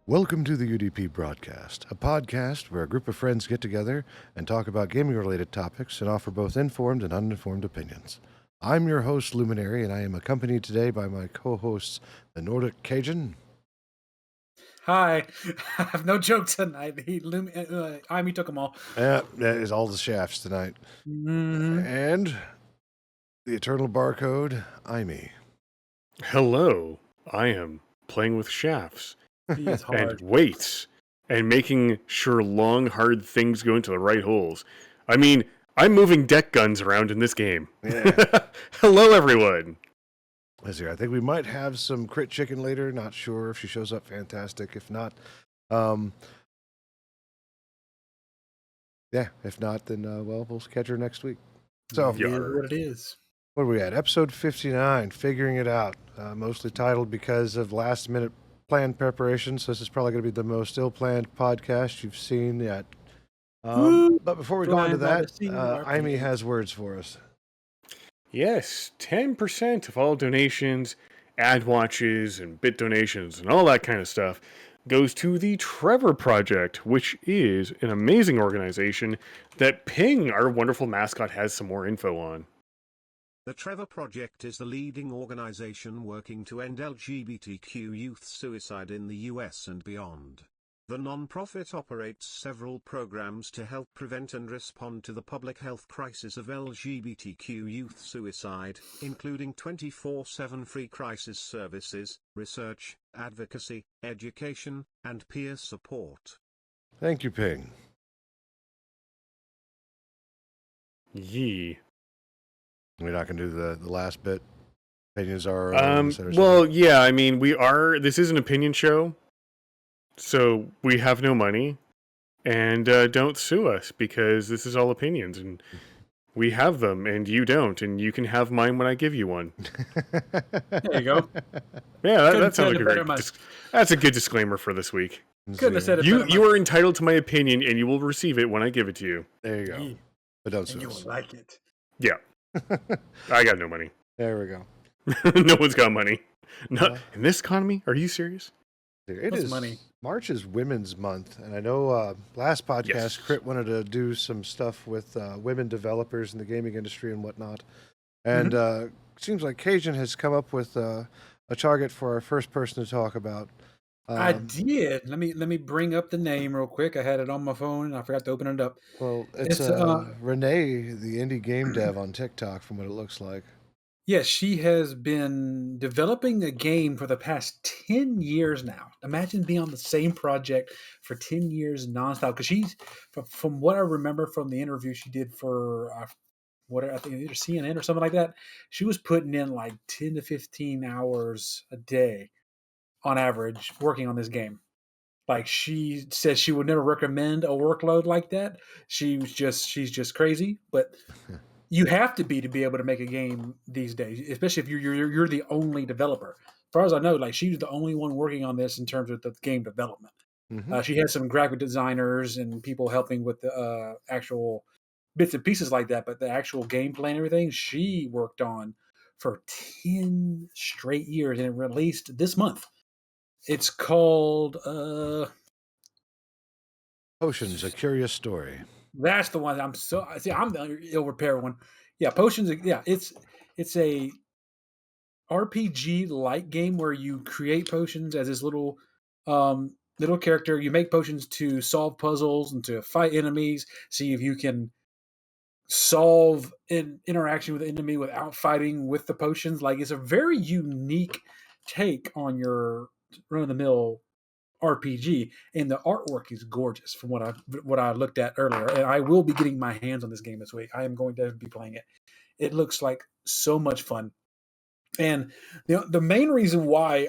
Welcome to the UDP broadcast, a podcast where a group of friends get together and talk about gaming-related topics and offer both informed and uninformed opinions. I'm your host, Luminary, and I am accompanied today by my co-hosts, the Nordic Cajun. Hi, I have no joke tonight. Imi took them all. That is all the shafts tonight. Mm-hmm. And the Eternal Barcode, Imi. Hello, I am playing with shafts He is hard. and weights and making sure long, hard things go into the right holes. I mean, I'm moving deck guns around in this game. Yeah. Hello, everyone. Let's see, I think we might have some Crit Chicken later. Not sure if she shows up. Fantastic. If not, if not, then we'll catch her next week. So, It is what it is. what are we at? Episode 59, Figuring It Out. Mostly titled because of last minute planned preparations. So this is probably going to be the most ill-planned podcast you've seen yet. But before we go into that, Imi has words for us. Yes, 10% of all donations, ad watches, and bit donations, and all that kind of stuff goes to the Trevor Project, which is an amazing organization that Ping, our wonderful mascot, has some more info on. The Trevor Project is the leading organization working to end LGBTQ youth suicide in the US and beyond. The non-profit operates several programs to help prevent and respond to the public health crisis of LGBTQ youth suicide, including 24/7 free crisis services, research, advocacy, education, and peer support. Thank you, Ping. Yee. We're not going to do the last bit. Opinions are... Well, yeah, I mean, this is an opinion show, so we have no money, and don't sue us, because this is all opinions, and we have them, and you don't, and you can have mine when I give you one. There you go. Yeah, that sounds like that's a good disclaimer for this week. Couldn't have said it better. You are entitled to my opinion, and you will receive it when I give it to you. There you go. Yeah. But don't And sue you us. will like it. Yeah. I got no money. There we go. No one's got money. Not in this economy. Are you serious? It What's is money? March is Women's Month, and I know last podcast Yes. Crit wanted to do some stuff with women developers in the gaming industry and whatnot, and seems like Cajun has come up with a target for our first person to talk about. I did. Let me bring up the name real quick. I had it on my phone and I forgot to open it up. Well, it's Renee, the indie game dev on TikTok, from what it looks like. Yes, she has been developing a game for the past 10 years now. Imagine being on the same project for 10 years nonstop. Because she's, from what I remember from the interview she did for, I think either CNN or something like that, she was putting in like 10 to 15 hours a day on average working on this game. Like, she says she would never recommend a workload like that. She's just crazy, but you have to be able to make a game these days, especially if you're the only developer. As far as I know, like, she's the only one working on this in terms of the game development. She has some graphic designers and people helping with the actual bits and pieces like that, but the actual gameplay and everything she worked on for 10 straight years, and it released this month. It's called Potions, A Curious Story. that's the one. I'm the ill repair one. Yeah, Potions. Yeah, it's a RPG like game where you create potions as this little character. You make potions to solve puzzles and to fight enemies. See if you can solve an interaction with the enemy without fighting with the potions. Like, it's a very unique take on your run of the mill RPG, and the artwork is gorgeous from what I looked at earlier. And I will be getting my hands on this game this week. I am going to be playing it. It looks like so much fun. And the main reason why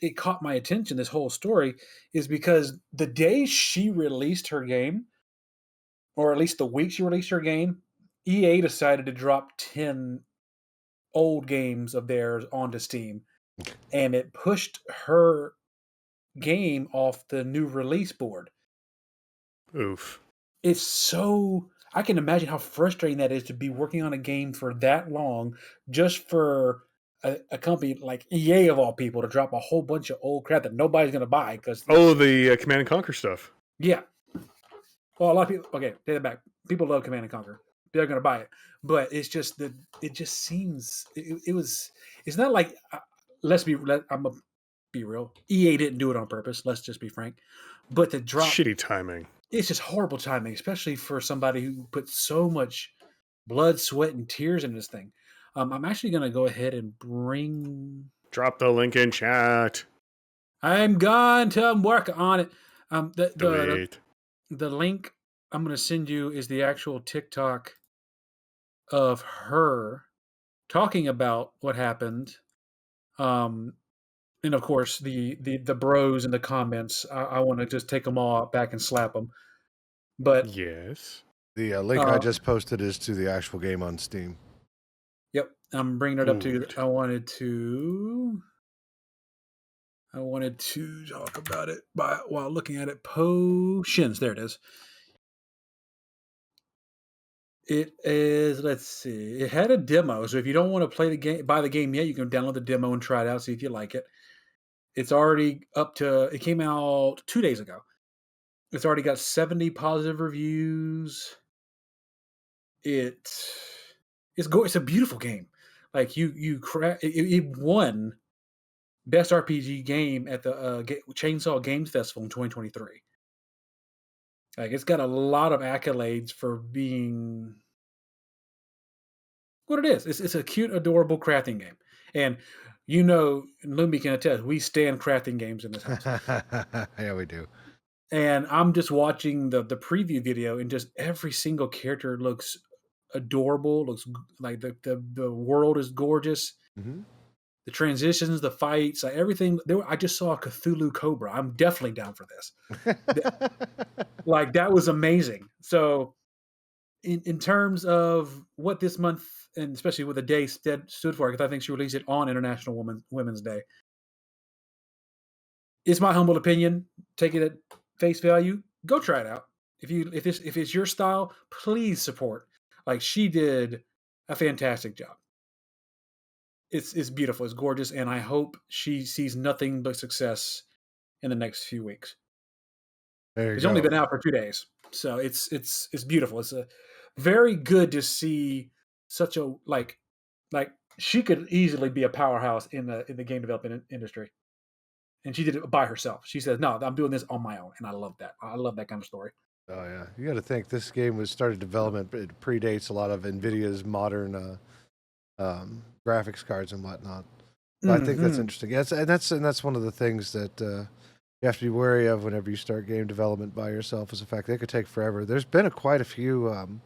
it caught my attention, this whole story, is because the day she released her game, or at least the week she released her game, EA decided to drop 10 old games of theirs onto Steam, and it pushed her game off the new release board. Oof. It's so... I can imagine how frustrating that is to be working on a game for that long just for a company like EA of all people to drop a whole bunch of old crap that nobody's going to buy because the Command and Conquer stuff. yeah. Well, a lot of people. Okay, take that back. People love Command and Conquer. They're going to buy it, but it's just that it just seems it was. It's not like I'm gonna be real. EA didn't do it on purpose. Let's just be frank. But the drop, Shitty timing. it's just horrible timing, especially for somebody who put so much blood, sweat, and tears in this thing. I'm actually going to go ahead and Drop the link in chat. I'm going to work on it. Do it. The link I'm going to send you is the actual TikTok of her talking about what happened. And of course, the bros in the comments, I want to just take them all back and slap them. But yes, the link I just posted is to the actual game on Steam. Yep, I'm bringing it up to you. I wanted to talk about it while looking at it. Potions, there it is. It is. Let's see. It had a demo, so if you don't want to buy the game yet, you can download the demo and try it out, see if you like it. It's already up to. It came out 2 days ago. It's already got 70 positive reviews. It's a beautiful game. Like it won Best RPG Game at the Chainsaw Games Festival in 2023. Like it's got a lot of accolades for being what it is. It's a cute, adorable crafting game, and Lumi can attest. We stand crafting games in this house. Yeah, we do. And I'm just watching the preview video, and just every single character looks adorable. Looks like the world is gorgeous. Mm-hmm. The transitions, the fights, like everything. I just saw a Cthulhu Cobra. I'm definitely down for this. Like that was amazing. So, in terms of what this month, and especially what the day stood for, because I think she released it on International Women's Day. It's my humble opinion. Take it at face value. Go try it out. If it's your style, please support. Like she did a fantastic job. It's beautiful. It's gorgeous, and I hope she sees nothing but success in the next few weeks. It's only been out for 2 days, so it's beautiful. It's a very good to see such a like she could easily be a powerhouse in the game development industry, and she did it by herself. She said, "No, I'm doing this on my own," and I love that. I love that kind of story. Oh yeah, you got to think this game was started development. It predates a lot of NVIDIA's modern graphics cards and whatnot. So I think that's interesting. Yes, and that's one of the things that you have to be wary of whenever you start game development by yourself. Is the fact they could take forever. There's been quite a few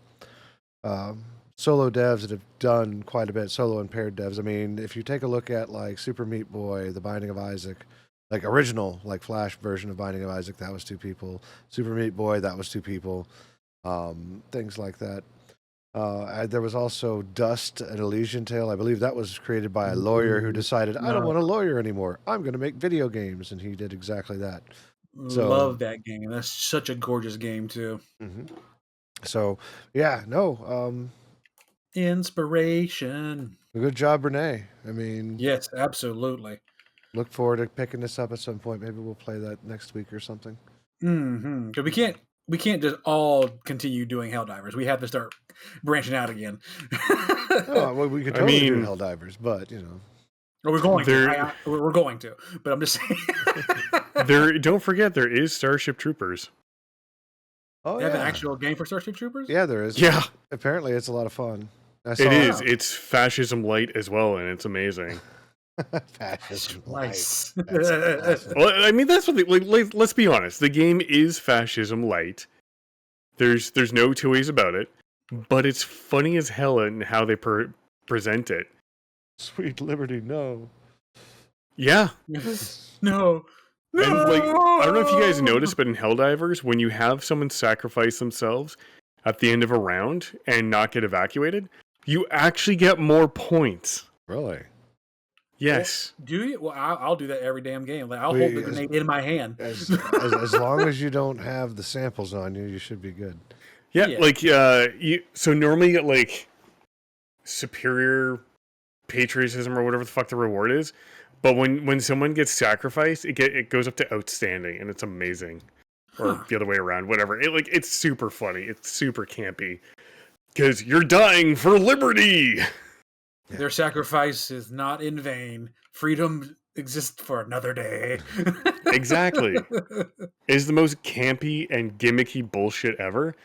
solo devs that have done quite a bit. Solo and paired devs. I mean, if you take a look at like Super Meat Boy, The Binding of Isaac, like original like Flash version of Binding of Isaac, that was 2 people. Super Meat Boy, that was 2 people. Things like that. There was also Dust, an Elysian Tale. I believe that was created by a lawyer who decided, I don't want a lawyer anymore. I'm going to make video games. And he did exactly that. So, love that game. That's such a gorgeous game, too. Mm-hmm. So, yeah, no. Inspiration. Good job, Renee. I mean, yes, absolutely. Look forward to picking this up at some point. Maybe we'll play that next week or something. Because we can't just all continue doing Helldivers. We have to start branching out again. Well, we could totally do Helldivers, but we're going to. We're going to. But I'm just saying. Don't forget, there is Starship Troopers. Oh, they have an actual game for Starship Troopers? Yeah, there is. Yeah. Apparently, it's a lot of fun. It is. It's fascism light as well, and it's amazing. Fascism nice. light. Awesome. Well, I mean, that's what let's be honest. The game is fascism light. There's no 2 ways about it, but it's funny as hell in how they present it. Sweet liberty, no. Yeah. No. And I don't know if you guys noticed, but in Helldivers, when you have someone sacrifice themselves at the end of a round and not get evacuated, you actually get more points. Really? Yes. Well, do you? Well, I'll do that every damn game. Like I'll hold the grenade in my hand. As long as you don't have the samples on you, you should be good. Yeah. Like so normally you get like superior patriotism or whatever the fuck the reward is. But when someone gets sacrificed, it goes up to outstanding, and it's amazing. Or the other way around, whatever. It's super funny. It's super campy. Because you're dying for liberty. Their sacrifice is not in vain. Freedom exists for another day. Exactly. It's the most campy and gimmicky bullshit ever,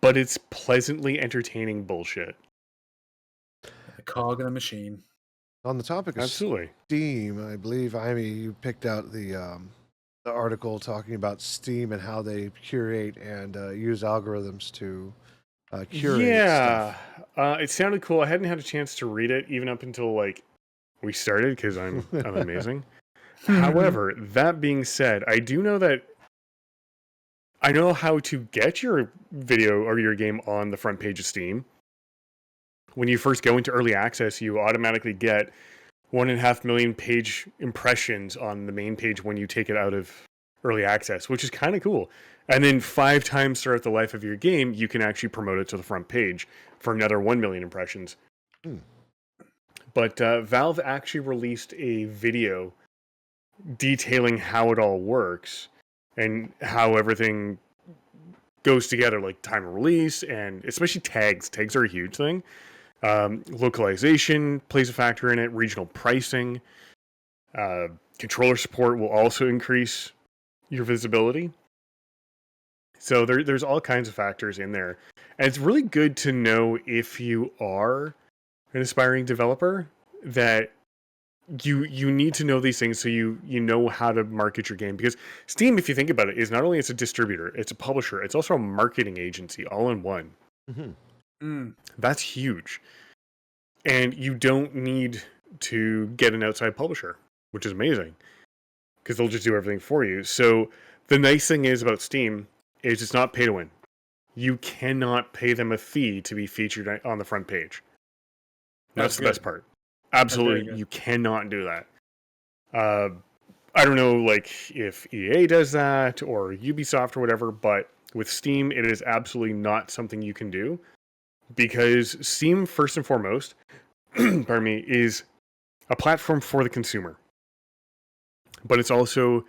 but it's pleasantly entertaining bullshit. The cog in the machine. On the topic of Absolutely. Steam, I believe, Amy, you picked out the article talking about Steam and how they curate and use algorithms to curate stuff. It sounded cool. I hadn't had a chance to read it even up until we started because I'm amazing. However, that being said, I do know that I know how to get your video or your game on the front page of Steam. When you first go into early access, you automatically get 1.5 million page impressions on the main page when you take it out of early access, which is kind of cool. And then 5 times throughout the life of your game, you can actually promote it to the front page for another 1 million impressions. But Valve actually released a video detailing how it all works and how everything goes together, like time of release, and especially tags. Tags are a huge thing. Localization plays a factor in it. Regional pricing. Controller support will also increase your visibility. So there's all kinds of factors in there. And it's really good to know if you are an aspiring developer that you need to know these things so you know how to market your game. Because Steam, if you think about it, is not only it's a distributor, it's a publisher, it's also a marketing agency all in one. That's huge. And you don't need to get an outside publisher, which is amazing because they'll just do everything for you. So the nice thing is about Steam is it's not pay to win. You cannot pay them a fee to be featured on the front page. That's the best part. Absolutely, you cannot do that. I don't know, if EA does that or Ubisoft or whatever, but with Steam, it is absolutely not something you can do because Steam, first and foremost, pardon me, is a platform for the consumer, but it's also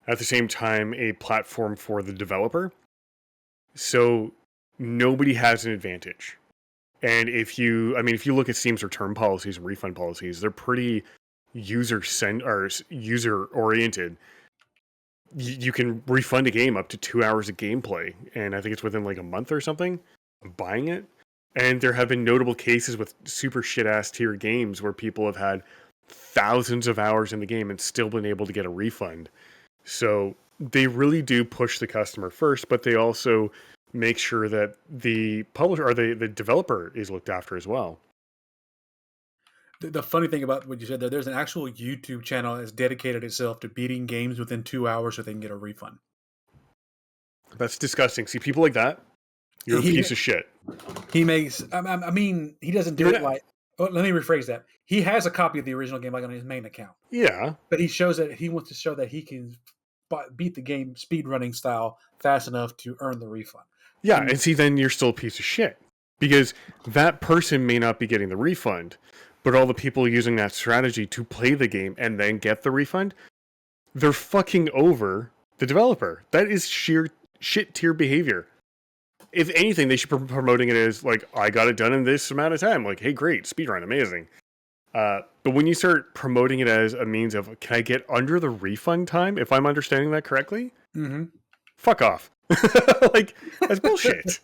at the same time a platform for the developer. So nobody has an advantage. And if you look at Steam's return policies and refund policies, they're pretty user oriented. You can refund a game up to 2 hours of gameplay, and I think it's within a month or something of buying it. And there have been notable cases with super shit ass tier games where people have had thousands of hours in the game and still been able to get a refund. So they really do push the customer first, but they also make sure that the publisher or the developer is looked after as well. The funny thing about what you said there's an actual YouTube channel that's dedicated itself to beating games within 2 hours so they can get a refund. That's disgusting. See, people like that, you're a piece of shit. He makes, he doesn't do it like, let me rephrase that. He has a copy of the original game on his main account. Yeah. But he wants to show that he can beat the game speedrunning style fast enough to earn the refund. Yeah, and see, then you're still a piece of shit. Because that person may not be getting the refund, but all the people using that strategy to play the game and then get the refund, they're fucking over the developer. That is sheer shit tier behavior. If anything, they should be promoting it as, I got it done in this amount of time. Hey, great, speedrun, amazing. But when you start promoting it as a means of, can I get under the refund time, if I'm understanding that correctly? Fuck off. That's bullshit.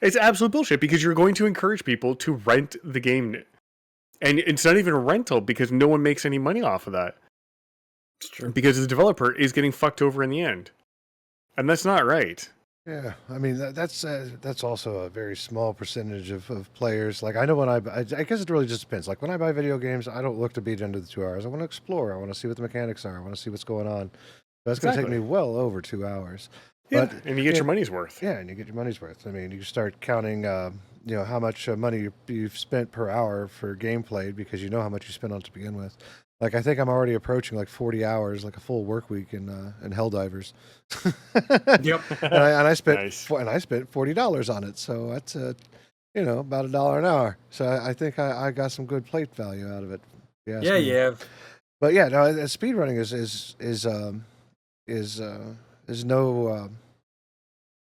It's absolute bullshit because you're going to encourage people to rent the game. And it's not even a rental because no one makes any money off of that. It's true. Because the developer is getting fucked over in the end. And that's not right. Yeah, that's also a very small percentage of players. I know when I guess it really just depends. When I buy video games, I don't look to beat under the 2 hours. I want to explore. I want to see what the mechanics are. I want to see what's going on. But it's going to take me well over 2 hours. Yeah, and you get your money's worth. Yeah, and you get your money's worth. You start counting, how much money you've spent per hour for gameplay because you know how much you spent on it to begin with. I think I'm already approaching 40 hours, a full work week in Helldivers. Yep. and I spent Nice. I spent $40 on it, so that's about $1 an hour. So I think I got some good plate value out of it. Yeah, Yeah, yeah. But yeah, no, speedrunning is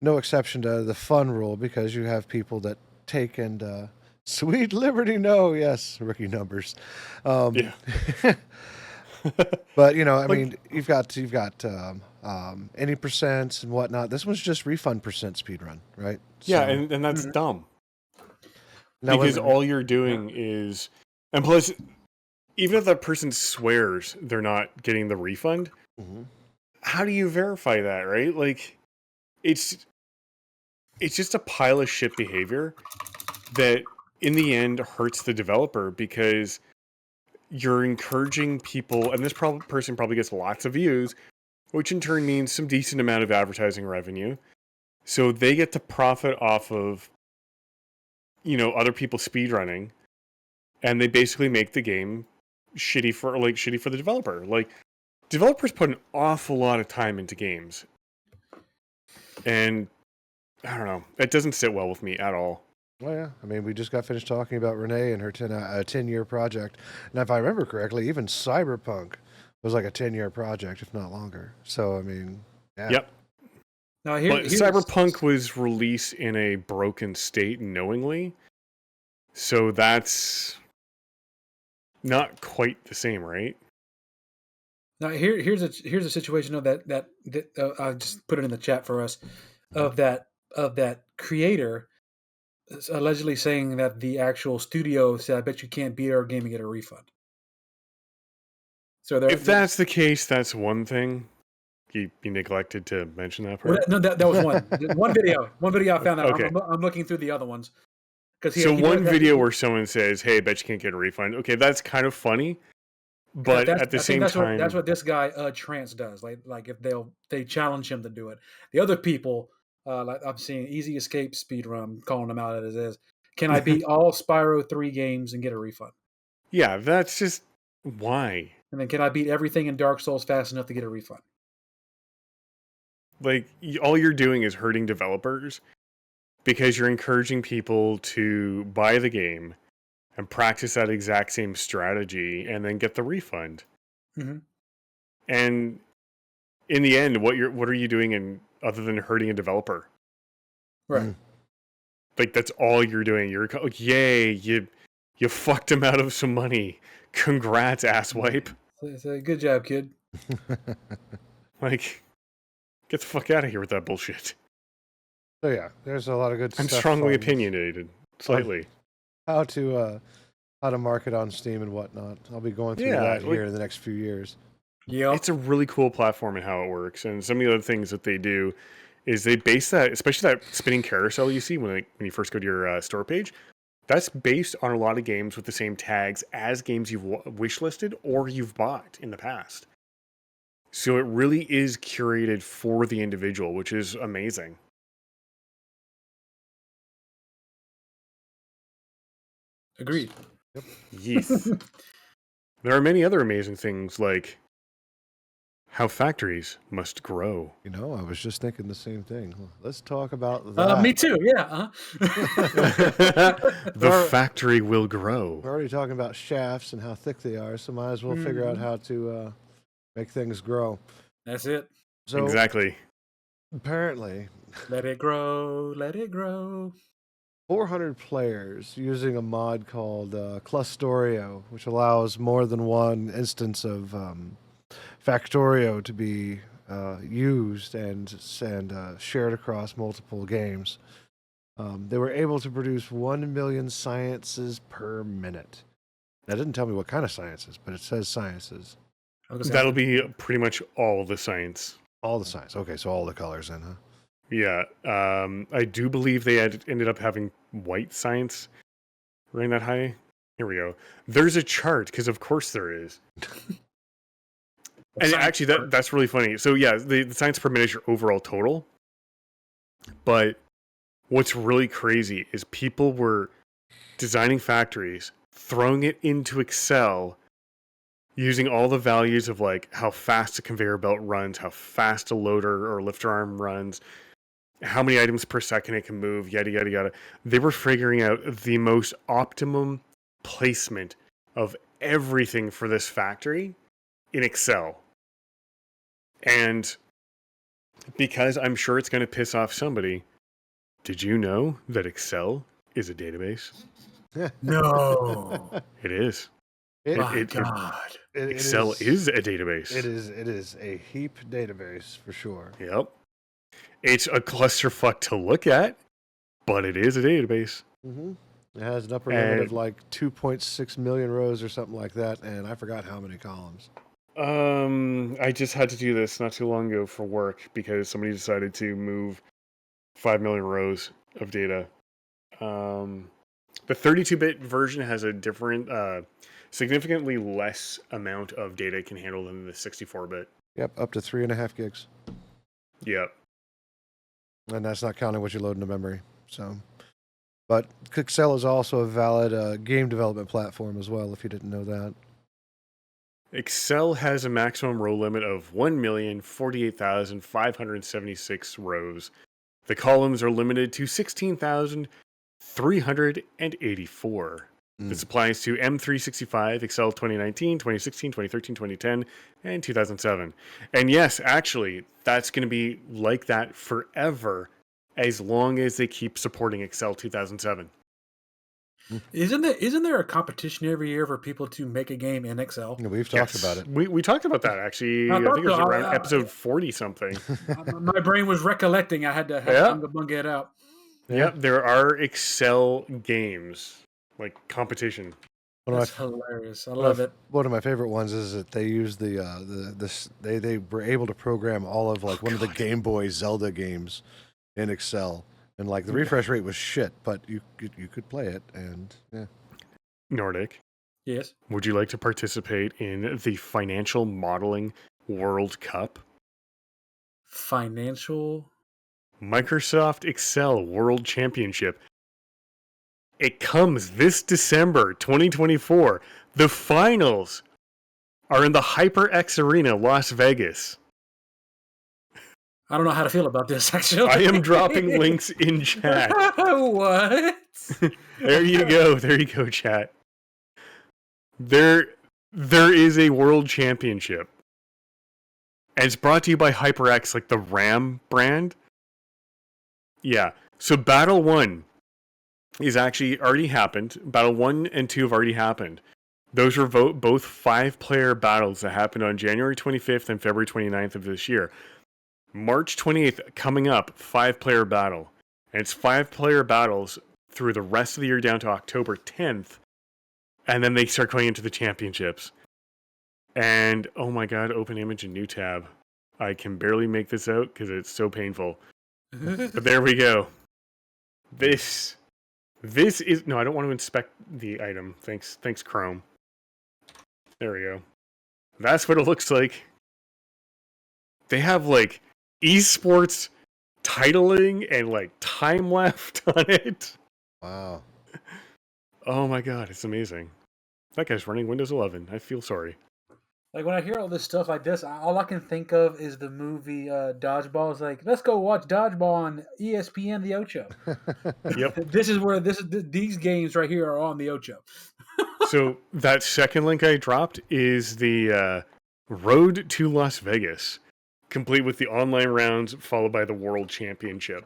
no exception to the fun rule, because you have people that take and sweet liberty. No, yes, rookie numbers. Yeah. But I Like, mean, you've got any percents and whatnot. This one's just refund percent speedrun, right? yeah, So and that's Mhm. dumb. now Because all you're doing is, and plus, even if that person swears they're not getting the refund, Mhm. how do you verify that, right? Like, it's just a pile of shit behavior that in the end hurts the developer, because you're encouraging people, and this person probably gets lots of views, which in turn means some decent amount of advertising revenue. So they get to profit off of, other people speedrunning, and they basically make the game shitty for the developer. Like, developers put an awful lot of time into games, and I don't know, it doesn't sit well with me at all. Well, yeah. I mean, we just got finished talking about Renee and her 10-year project. And if I remember correctly, even Cyberpunk was like a 10-year project, if not longer. So, I mean, yeah. Yep. Now But here's Cyberpunk was released in a broken state knowingly, so that's not quite the same, right? here's a situation of that I just put it in the chat for us, of that creator allegedly saying that the actual studio said, "I bet you can't beat our game and get a refund." So If that's the case, that's one thing. You neglected to mention that well, part. no, that was one video. One video I found out. Okay. I'm looking through the other ones because So one video where someone says, "Hey, bet you can't get a refund." Okay, that's kind of funny, but at the I think same time, that's what this guy Trance does. Like if they challenge him to do it. The other people, like I'm seeing Easy Escape Speedrun calling them out as it is. Can I beat all Spyro 3 games and get a refund? yeah, that's just why. And then can I beat everything in Dark Souls fast enough to get a refund? Like, all you're doing is hurting developers, because you're encouraging people to buy the game and practice that exact same strategy and then get the refund. Mm-hmm. And in the end, what are you doing other than hurting a developer? Right. Like, that's all you're doing. You're like, yay, you fucked him out of some money. Congrats, asswipe. So good job, kid. Like, get the fuck out of here with that bullshit. So, yeah, there's a lot of good I'm stuff. strongly opinionated, slightly. How to market on Steam and whatnot. I'll be going through that here in the next few years. Yeah. It's a really cool platform and how it works. And some of the other things that they do is they base that, especially that spinning carousel you see when you first go to your store page, that's based on a lot of games with the same tags as games you've wishlisted or you've bought in the past. So it really is curated for the individual, which is amazing. Agreed. Yep. Yes. There are many other amazing things, like how factories must grow. I was just thinking the same thing. Let's talk about that. Me too. Yeah. The factory will grow. We're already talking about shafts and how thick they are, so might as well figure out how to make things grow. That's it. So Exactly. apparently, Let it grow. Let it grow. 400 players using a mod called Clusterio, which allows more than one instance of Factorio to be used and shared across multiple games. They were able to produce 1 million sciences per minute. That didn't tell me what kind of sciences, but it says sciences. That'll be pretty much all the science. All the science. Okay, so all the colors then, huh? Yeah. I do believe they ended up having white science running that high. Here we go. There's a chart, because of course there is. And actually, that's really funny. So yeah, the science per minute is your overall total. But what's really crazy is people were designing factories, throwing it into Excel, using all the values of like how fast a conveyor belt runs, how fast a loader or lifter arm runs, how many items per second it can move, yada, yada, yada. They were figuring out the most optimum placement of everything for this factory in Excel. And because I'm sure it's going to piss off somebody, did you know that Excel is a database? No. It is. My God. Excel is a database. It is a heap database for sure. Yep. It's a clusterfuck to look at, but it is a database. Mm-hmm. It has an upper limit of like 2.6 million rows or something like that, and I forgot how many columns. I just had to do this not too long ago for work because somebody decided to move 5 million rows of data. The 32-bit version has a different, significantly less amount of data it can handle than the 64-bit. Yep, up to 3.5 gigs. Yep. And that's not counting what you load into memory. So, but Excel is also a valid game development platform as well, if you didn't know that. Excel has a maximum row limit of 1,048,576 rows. The columns are limited to 16,384. This applies to M365, Excel 2019, 2016, 2013, 2010, and 2007. And yes, actually, that's going to be like that forever as long as they keep supporting Excel 2007. Isn't there a competition every year for people to make a game in Excel? Yeah, we've talked about it. We talked about that, actually. I think it was around episode 40-something. My brain was recollecting. I had to bunga it out. Yep, there are Excel games, like competition. That's hilarious. I love it. One of my favorite ones is that they use they were able to program all of like one of the Game Boy Zelda games in Excel, and like the refresh rate was shit, but you could play it, and yeah. Nordic. Yes. Would you like to participate in the Financial Modeling World Cup? Financial? Microsoft Excel World Championship. It comes this December 2024. The finals are in the HyperX Arena, Las Vegas. I don't know how to feel about this, actually. I am dropping links in chat. What? There you go, chat. There is a world championship. And it's brought to you by HyperX, like the RAM brand. Yeah. So Battle 1 is actually already happened. Battle 1 and 2 have already happened. Those were both 5-player battles that happened on January 25th and February 29th of this year. March 28th, coming up, 5-player battle. And it's 5-player battles through the rest of the year down to October 10th. And then they start going into the championships. And, oh my god, open image and new tab. I can barely make this out because it's so painful. But there we go. This is... No, I don't want to inspect the item. Thanks Chrome. There we go. That's what it looks like. They have, like, esports titling and, like, time left on it. Wow. Oh my god, it's amazing. That guy's running Windows 11. I feel sorry. Like, when I hear all this stuff like this, all I can think of is the movie Dodgeball. It's like, let's go watch Dodgeball on ESPN The Ocho. Yep. This is where these games right here are on The Ocho. So that second link I dropped is the Road to Las Vegas, complete with the online rounds followed by the World Championship.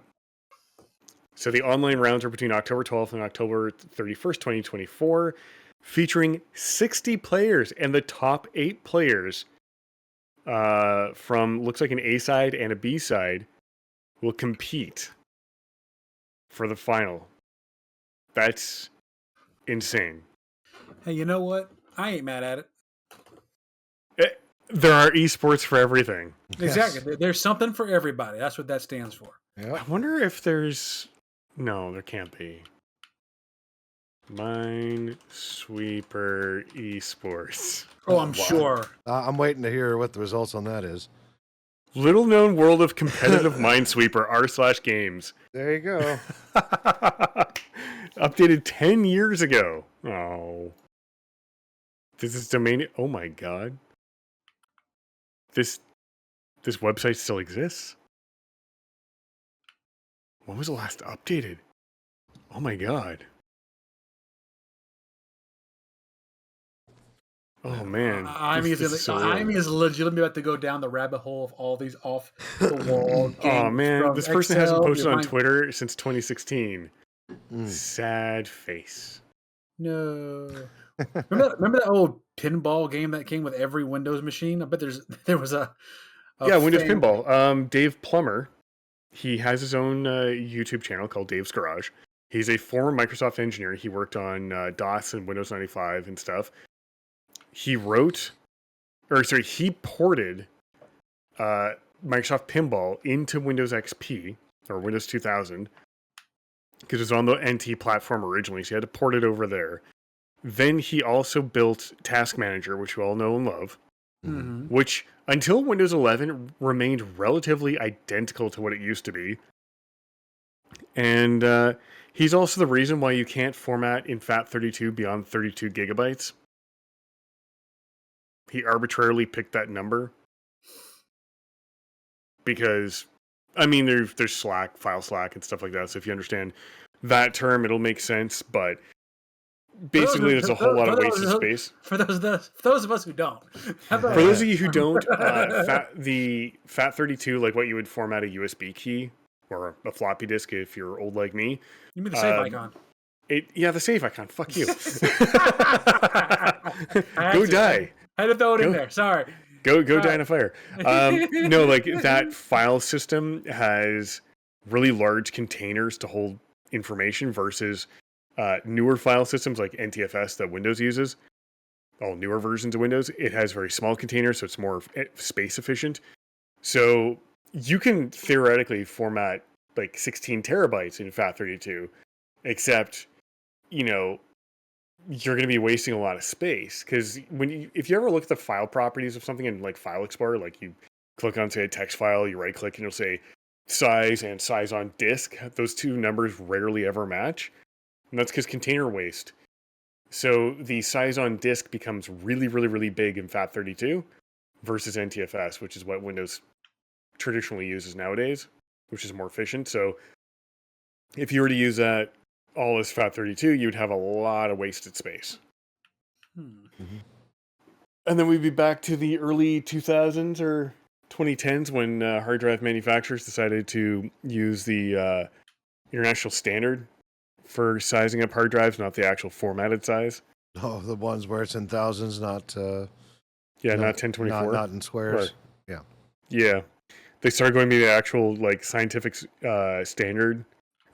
So the online rounds are between October 12th and October 31st, 2024, featuring 60 players, and the top 8 players from, looks like an A side and a B side, will compete for the final. That's insane. Hey, you know what? I ain't mad at it. There are esports for everything. Exactly. Yes. There's something for everybody. That's what that stands for. Yep. I wonder if there's... No, there can't be. Minesweeper Esports. Oh, I'm sure. I'm waiting to hear what the results on that is. Little known world of competitive Minesweeper r/games. There you go. Updated 10 years ago. Oh. This is domain... Oh my god. This website still exists? When was the last updated? Oh my god. Oh man, IME this is so old. is legitimately about to go down the rabbit hole of all these off the wall Oh games man, from this person Excel. hasn't posted your on mind- Twitter since 2016. Mm. Sad face. No. Remember that old pinball game that came with every Windows machine? I bet there was a Yeah, Windows fan- Pinball. Dave Plummer, he has his own YouTube channel called Dave's Garage. He's a former Microsoft engineer. He worked on DOS and Windows 95 and stuff. He ported Microsoft Pinball into Windows XP or Windows 2000 because it was on the NT platform originally, so he had to port it over there. Then he also built Task Manager, which you all know and love, Mhm. which until Windows 11 remained relatively identical to what it used to be. And he's also the reason why you can't format in FAT32 beyond 32 gigabytes. He arbitrarily picked that number because, I mean, there's Slack, file Slack, and stuff like that. So if you understand that term, it'll make sense. But basically, there's a whole lot of wasted space. For those of us who don't. For those of you who don't, the FAT32, like what you would format a USB key or a floppy disk if you're old like me. You mean the save icon? The save icon. Fuck you. I Go die. I had to throw it in there. Sorry. Go die in a fire. No, like that file system has really large containers to hold information versus newer file systems like NTFS that Windows uses. All newer versions of Windows, it has very small containers, so it's more space efficient. So you can theoretically format like 16 terabytes in FAT32, except, you're going to be wasting a lot of space because if you ever look at the file properties of something in like File Explorer, like you click on, say, a text file, you right click and it'll say size and size on disk. Those two numbers rarely ever match. And that's because container waste. So the size on disk becomes really, really, really big in FAT32 versus NTFS, which is what Windows traditionally uses nowadays, which is more efficient. So if you were to use that all as FAT32, you'd have a lot of wasted space. Mm-hmm. And then we'd be back to the early 2000s or 2010s when hard drive manufacturers decided to use the international standard for sizing up hard drives, not the actual formatted size. Oh, the ones where it's in thousands, not not 1024. not in squares. Right. Yeah. They started going to the actual like scientific standard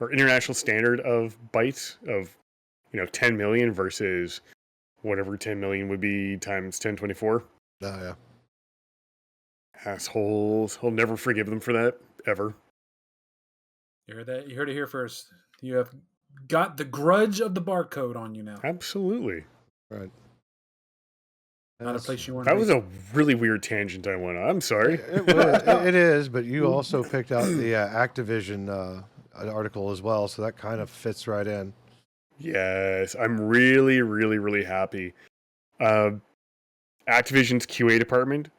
or international standard of bytes of 10 million versus whatever 10 million would be times 1024. Oh yeah. Assholes. I'll never forgive them for that ever. You heard that? You heard it here first. You have got the grudge of the barcode on you now. Absolutely. Right. Not a place you want. That was a really weird tangent I went on. I'm sorry. It is, but you also picked out the Activision article as well, so that kind of fits right in. Yes, I'm really, really, really happy. Activision's QA department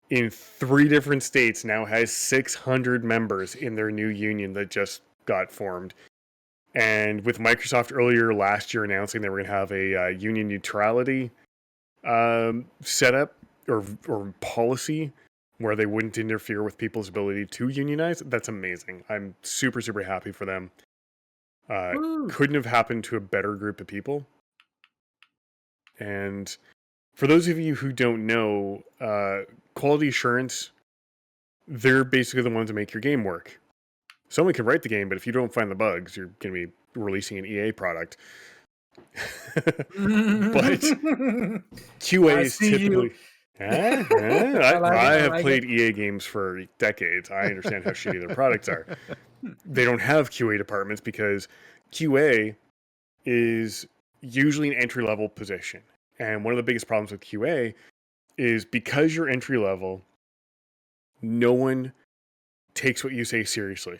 in 3 different states now has 600 members in their new union that just got formed. And with Microsoft earlier last year announcing they were going to have a union neutrality setup or policy where they wouldn't interfere with people's ability to unionize, that's amazing. I'm super, super happy for them. Couldn't have happened to a better group of people. And for those of you who don't know, quality assurance, they're basically the ones that make your game work. Someone can write the game, but if you don't find the bugs, you're going to be releasing an EA product. But QA is typically... I have played EA games for decades. I understand how shitty their products are. They don't have QA departments because QA is usually an entry-level position. And one of the biggest problems with QA is because you're entry-level, no one takes what you say seriously.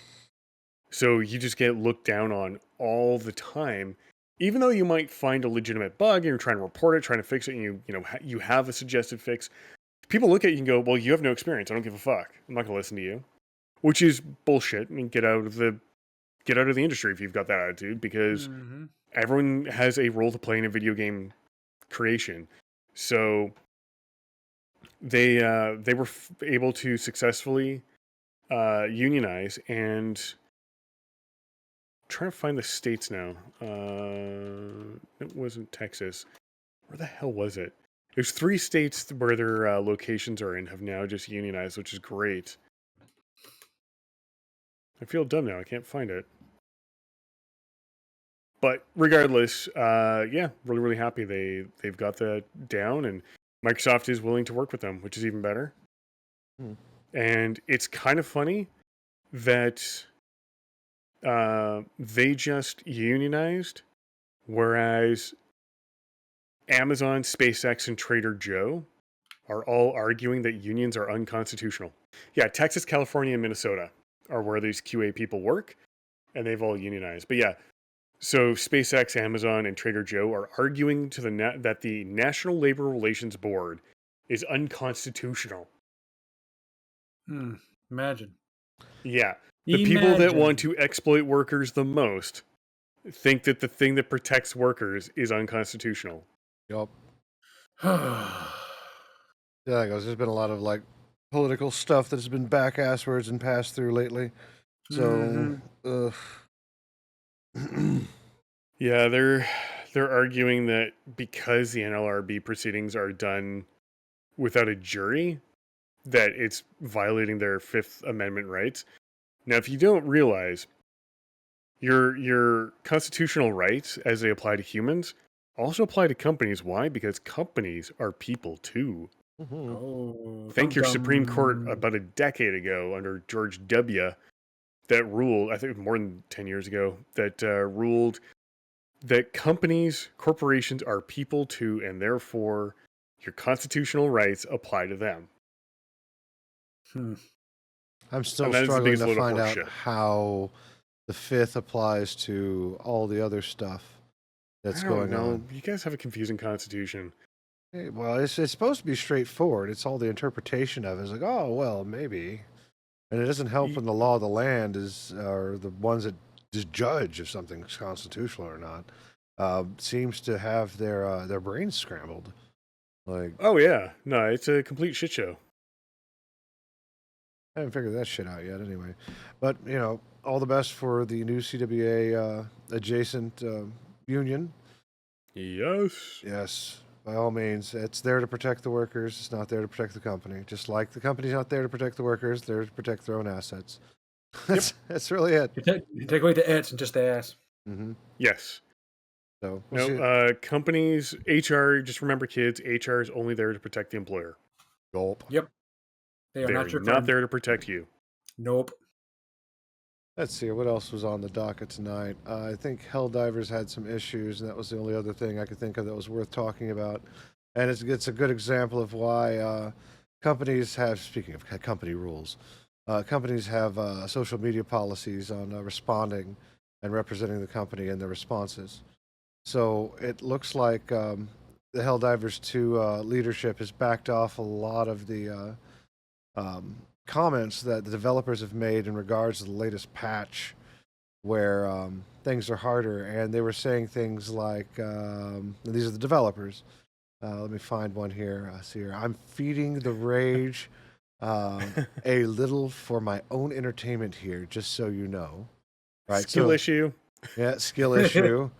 So you just get looked down on all the time, even though you might find a legitimate bug and you're trying to report it, trying to fix it, and you have a suggested fix. People look at you and go, well, you have no experience. I don't give a fuck. I'm not going to listen to you. Which is bullshit. I mean, get out of the industry if you've got that attitude, because everyone has a role to play in a video game creation. So they were able to successfully unionize, and trying to find the states now. It wasn't Texas. Where the hell was it? There's 3 states where their locations are in have now just unionized, which is great. I feel dumb now. I can't find it. But regardless, yeah, really, really happy they've got that down, and Microsoft is willing to work with them, which is even better. And it's kind of funny that they just unionized, whereas Amazon, SpaceX, and Trader Joe are all arguing that unions are unconstitutional. Yeah, Texas, California, and Minnesota are where these QA people work, and they've all unionized. But yeah, so SpaceX, Amazon, and Trader Joe are arguing to that the National Labor Relations Board is unconstitutional. Imagine. Yeah. The people that want to exploit workers the most think that the thing that protects workers is unconstitutional. Yup. Yeah, that goes. There's been a lot of like political stuff that's been back asswards and passed through lately. So, yeah, they're arguing that because the NLRB proceedings are done without a jury, that it's violating their Fifth Amendment rights. Now, if you don't realize, your constitutional rights as they apply to humans also apply to companies. Why? Because companies are people too. Thank your Supreme Court about a decade ago under George W. that ruled, I think more than 10 years ago, that ruled that corporations are people too, and therefore your constitutional rights apply to them. I'm still struggling to find out how the Fifth applies to all the other stuff that's going on. You guys have a confusing constitution. Hey, well, it's supposed to be straightforward. It's all the interpretation of it. It's like, oh, well, maybe. And it doesn't help when the law of the land are the ones that just judge if something's constitutional or not. Seems to have their brains scrambled. Like, oh yeah, no, it's a complete shit show. I haven't figured that shit out yet, anyway. But all the best for the new CWA adjacent union. Yes. By all means, it's there to protect the workers. It's not there to protect the company. Just like the company's not there to protect the workers, they're to protect their own assets. That's really it. You take away the ets and just the ass. Yes. So companies, HR. Just remember, kids, HR is only there to protect the employer. Gulp. Yep. They are not there to protect you. Nope. Let's see, what else was on the docket tonight? I think Helldivers had some issues, and that was the only other thing I could think of that was worth talking about. And it's a good example of why companies have, speaking of company rules, companies have social media policies on responding and representing the company in their responses. So it looks like the Helldivers 2 leadership has backed off a lot of the comments that the developers have made in regards to the latest patch where things are harder, and they were saying things like these are the developers. Let me find one here. See here. I'm feeding the rage a little for my own entertainment here, just so you know. Right. Skill issue. Yeah, skill issue.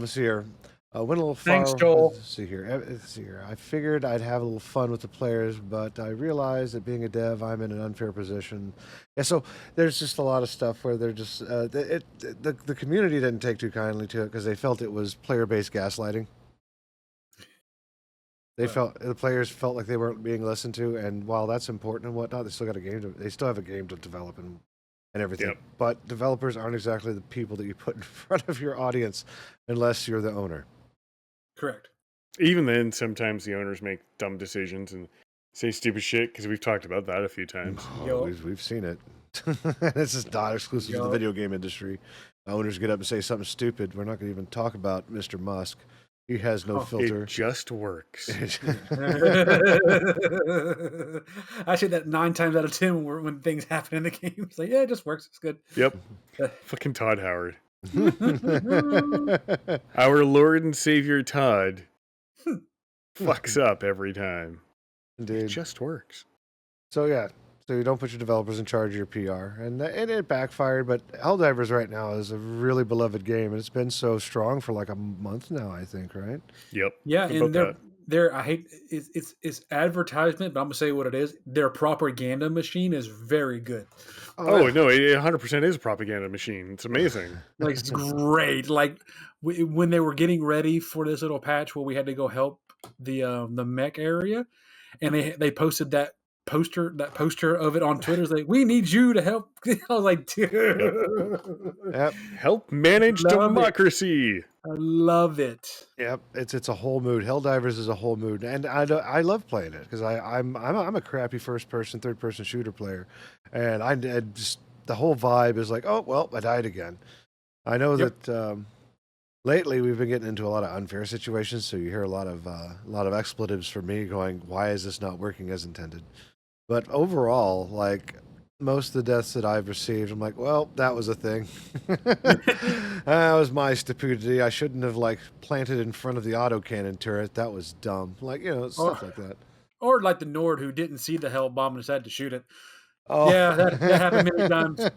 See here. Went a little far. Thanks, Joel. Let's see here. I figured I'd have a little fun with the players, but I realized that being a dev, I'm in an unfair position. Yeah, so there's just a lot of stuff where they're just the community didn't take too kindly to it because they felt it was player-based gaslighting. The players felt like they weren't being listened to, and while that's important and whatnot, they still have a game to develop and everything. Yep. But developers aren't exactly the people that you put in front of your audience unless you're the owner. Correct. Even then, sometimes the owners make dumb decisions and say stupid shit, because we've talked about that a few times. We've seen it. This is not exclusive to the video game industry. Owners get up and say something stupid. We're not going to even talk about Mr. Musk. He has no filter. It just works. I say that 9 times out of 10 when things happen in the game. It's like, yeah, it just works. It's good. Yep. Fucking Todd Howard. Our Lord and Savior Todd fucks up every time. It Indeed. just works. So yeah, so you don't put your developers in charge of your PR, and it backfired. But Helldivers right now is a really beloved game, and it's been so strong for like a month now, I think, right? Yep. Yeah, About and that. they're I hate it's advertisement, but I'm gonna say what it is. Their propaganda machine is very good. Oh, no, it 100% is a propaganda machine. It's amazing. Like it's great. Like when they were getting ready for this little patch where we had to go help the mech area, and they posted that poster of it on Twitter. It's like, we need you to help. I was like, dude, Yep, Help manage Love it. democracy. I love it. yep. It's a whole mood. Helldivers is a whole mood, and I love playing it because I'm a crappy third person shooter player, and I just the whole vibe is like, oh well, I died again. I know Yep. that lately we've been getting into a lot of unfair situations, so you hear a lot of expletives from me going, why is this not working as intended? But overall, like most of the deaths that I've received, I'm like, well, that was a thing. That was my stupidity. I shouldn't have like planted in front of the autocannon turret. That was dumb. Like, stuff like that. Or like the Nord who didn't see the hell bomb and decided to shoot it. Oh. Yeah, that happened many times.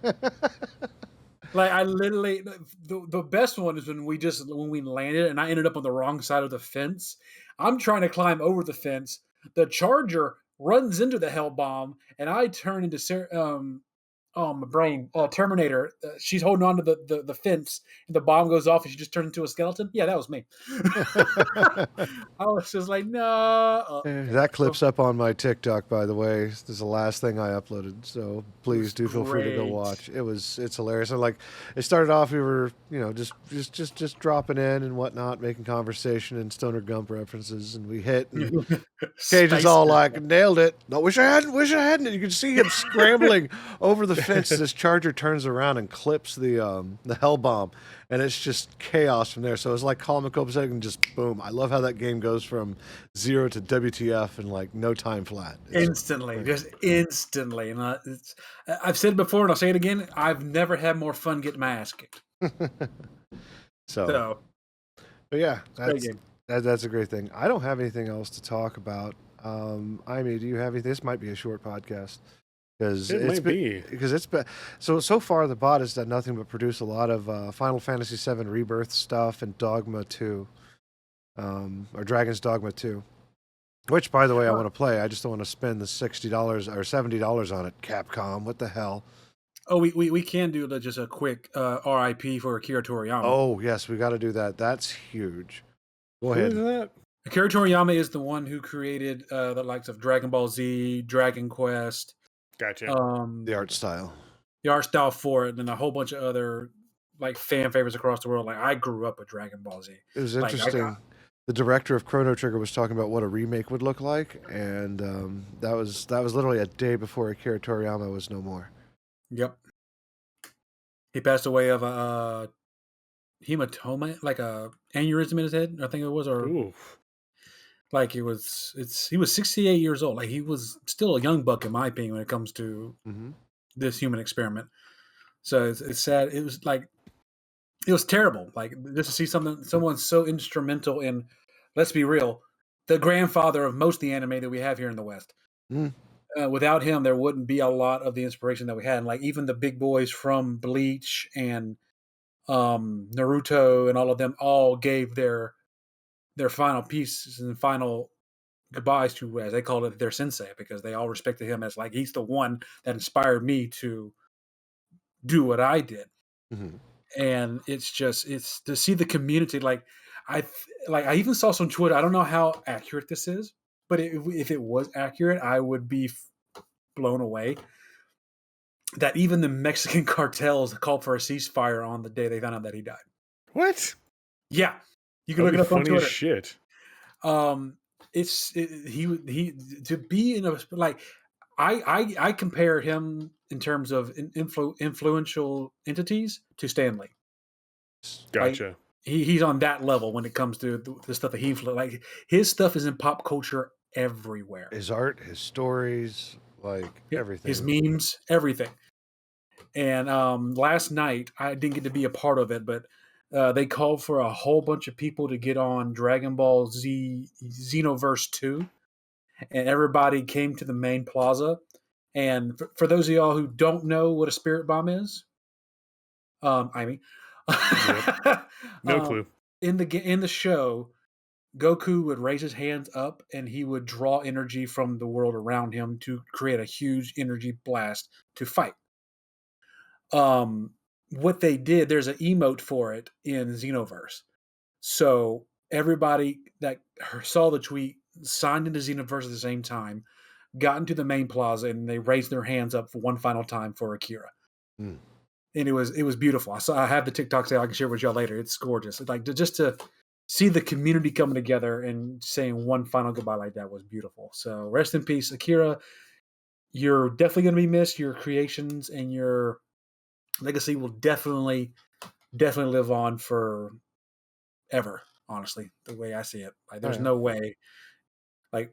Like I literally, the best one is when we landed and I ended up on the wrong side of the fence. I'm trying to climb over the fence. The Charger runs into the hell bomb, and I turn into oh my brain, Terminator. She's holding on to the fence, and the bomb goes off, and she just turns into a skeleton. Yeah, that was me. I was just like, no. That clip's up on my TikTok, by the way. This is the last thing I uploaded, so please do feel free to go great. watch. It's hilarious. And like, it started off, we were just dropping in and whatnot, making conversation and Stoner Gump references, and we hit. And Cajun's all like, nailed it. No, wish I hadn't. And you can see him scrambling over the fence. This Charger turns around and clips the hell bomb, and it's just chaos from there. So it's like comic copacetic and just boom. I love how that game goes from 0 to WTF in like no time flat. Instantly, just instantly. And I've said it before, and I'll say it again. I've never had more fun getting my ass kicked. So, but yeah, great game. that's a great thing. I don't have anything else to talk about. I mean, do you have anything? This might be a short podcast because It might be. because it's been so far. The bot has done nothing but produce a lot of Final Fantasy VII Rebirth stuff and Dogma 2, or Dragon's Dogma 2. Which, by the way, I want to play. I just don't want to spend the $60 or $70 on it. Capcom, what the hell? Oh, we can do just a quick RIP for Akira Toriyama. Oh yes, we got to do that. That's huge. Go Who ahead. is that? Akira Toriyama is the one who created the likes of Dragon Ball Z, Dragon Quest, Gotcha. The art style. the art style for it, and a whole bunch of other like fan favorites across the world. Like I grew up with Dragon Ball Z. It was Like, interesting. The director of Chrono Trigger was talking about what a remake would look like, and that was literally a day before Akira Toriyama was no more. Yep. He passed away of a hematoma, like a aneurysm in his head. I think it was, or Ooh. like he was 68 years old. Like he was still a young buck in my opinion when it comes to Mm-hmm. this human experiment. So it's sad. It was like it was terrible. Like just to see someone so instrumental in, let's be real, the grandfather of most of the anime that we have here in the West. Mm. Without him, there wouldn't be a lot of the inspiration that we had. And like even the big boys from Bleach and Naruto and all of them all gave their final pieces and final goodbyes to, as they called it, their sensei, because they all respected him as like he's the one that inspired me to do what I did. Mm-hmm. And it's to see the community. Like I even saw some Twitter. I don't know how accurate this is, but if it was accurate, I would be blown away. That even the Mexican cartels called for a ceasefire on the day they found out that he died. What? Yeah, you can That'd look be it up on funny as Twitter. shit. He to be in a like I compare him in terms of influential entities to Stanley. Gotcha. Like, he's on that level when it comes to the stuff that he like. His stuff is in pop culture everywhere. His art, his stories, like everything. His memes, everything. And last night I didn't get to be a part of it, but They called for a whole bunch of people to get on Dragon Ball Z Xenoverse 2, and everybody came to the main plaza. And for those of y'all who don't know what a spirit bomb is, I mean, No clue. in the show, Goku would raise his hands up and he would draw energy from the world around him to create a huge energy blast to fight. What they did, there's an emote for it in Xenoverse. So everybody that saw the tweet signed into Xenoverse at the same time, got into the main plaza, and they raised their hands up for one final time for Akira. Mm. And it was beautiful. I have the TikTok sale I can share with y'all later. It's gorgeous. Like just to see the community coming together and saying one final goodbye like that was beautiful. So rest in peace, Akira. You're definitely going to be missed. Your creations and your legacy will definitely live on for ever. Honestly, the way I see it, like there's no way. Like